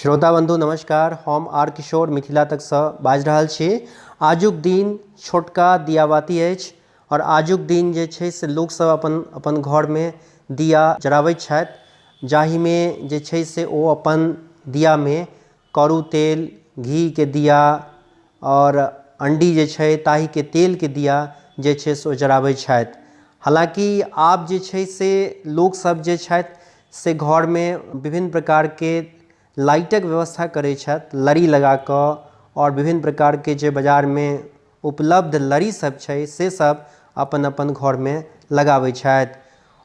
श्रोता बंधु नमस्कार। हम आर किशोर मिथिला तक से बाजि रहल छी। आजुक दिन छोटका दियाबाती अछि और आजुक दिन जे छै से लोक सब अपन अपन घर में दिया जराबैत छथि, जाहि में जे छै से ओ अपन दिया में करू तेल, घी के दिया और अंडी जे छै ताही के तेल के दिया जे छै से ओ जराबैत छथि। हालांकि आब जे छै से लोक सब जे छथि से घर में विभिन्न प्रकार के लाइटक व्यवस्था करै छथि, लड़ी लगा कऽ, और विभिन्न प्रकार के जे बाजार में उपलब्ध लड़ी सब छै से सब अपन अपन घर में लगाबै छथि।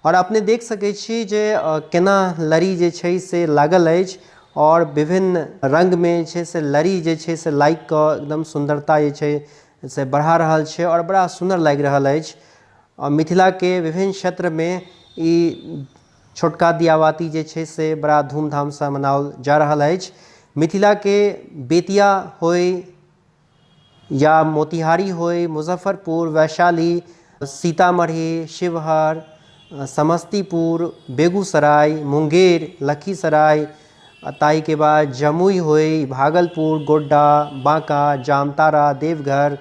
और अपने देख सकै छी जे केना लड़ी जे छै से लागल अछि और विभिन्न रंग में छै से लड़ी जे छै से लागि कऽ एकदम सुंदरता जे छै से बढ़ा रहल छै और बड़ा सुंदर लागि रहल अछि। और मिथिला के विभिन्न क्षेत्र में ई छोटका दियाबाती जे छै से बड़ा धूमधाम से मनाओल जा रहल अछि। मिथिला के बेतिया होय या मोतिहारी होय, मुजफ्फरपुर, वैशाली, सीतामढ़ी, शिवहर, समस्तीपुर, बेगूसराय, मुंगेर, लखीसराय, ताहि के बाद जमुई होय, भागलपुर, गोड्डा, बांका, जामताड़ा, देवघर,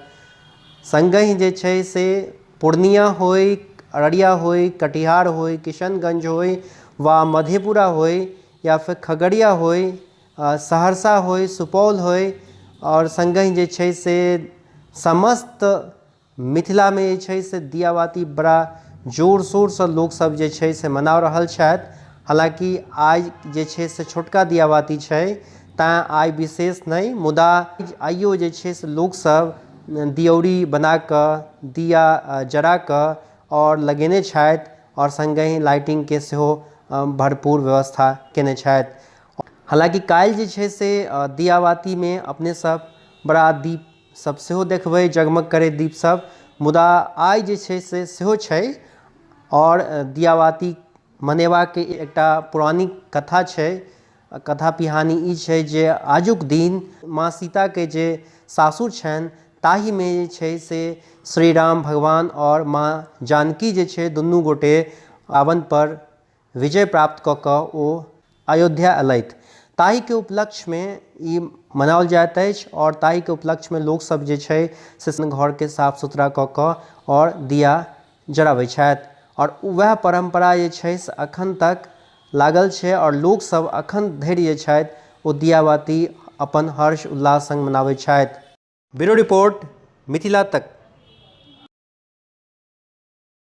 संगहि जे छै से पूर्णिया होय, अररिया होय, कटिहार होय, किशनगंज होय वा मधेपुरा होय या फिर खगड़िया होय, सहरसा होय, सुपौल होय, और संगहि जे छै से समस्त मिथिला में जे छै से दियाबाती बड़ा जोर शोर से लोक सब जे छै से मना रहल छथि। हालांकि आइ जे छै से छोटका दियाबाती छै तैं आइ विशेष नहीं, मुदा आइयो जे छै से लोक सब दियौरी बना कऽ, दिया जरा कऽ और लगेने छथि और संगहि लाइटिंग के सेहो भरपूर व्यवस्था केने छथि। हालांकि काल्हि जे छै से दियाबाती में अपने सब बड़ा दीप सब सेहो देखबै, जगमग करैत दीप सब, मुदा आइ जे छै से सेहो छै। और दियाबाती मनेबा के एकटा पौराणिक कथा छै। कथा पिहानी ई छै जे आजुक दिन माँ सीता के जे सासुर छनि ताहि में जे छै से श्री राम भगवान और माँ जानकी जे छै दुनू गोटे रावण पर विजय प्राप्त कऽ कऽ ओ अयोध्या अयलथि। ताहि के उपलक्ष्य में ई मनाओल जाइत अछि और ताहि के उपलक्ष्य में लोक सब जे छै से घर के साफ सुथरा कऽ कऽ और दिया जराबै छथि। और वएह परंपरा जे छै से अखन तक लागल छै और लोक सब अखन धरि जे छथि ओ दियाबाती अपन हर्ष उल्लास संग मनाबै छथि। ब्यूरो रिपोर्ट, मिथिला तक।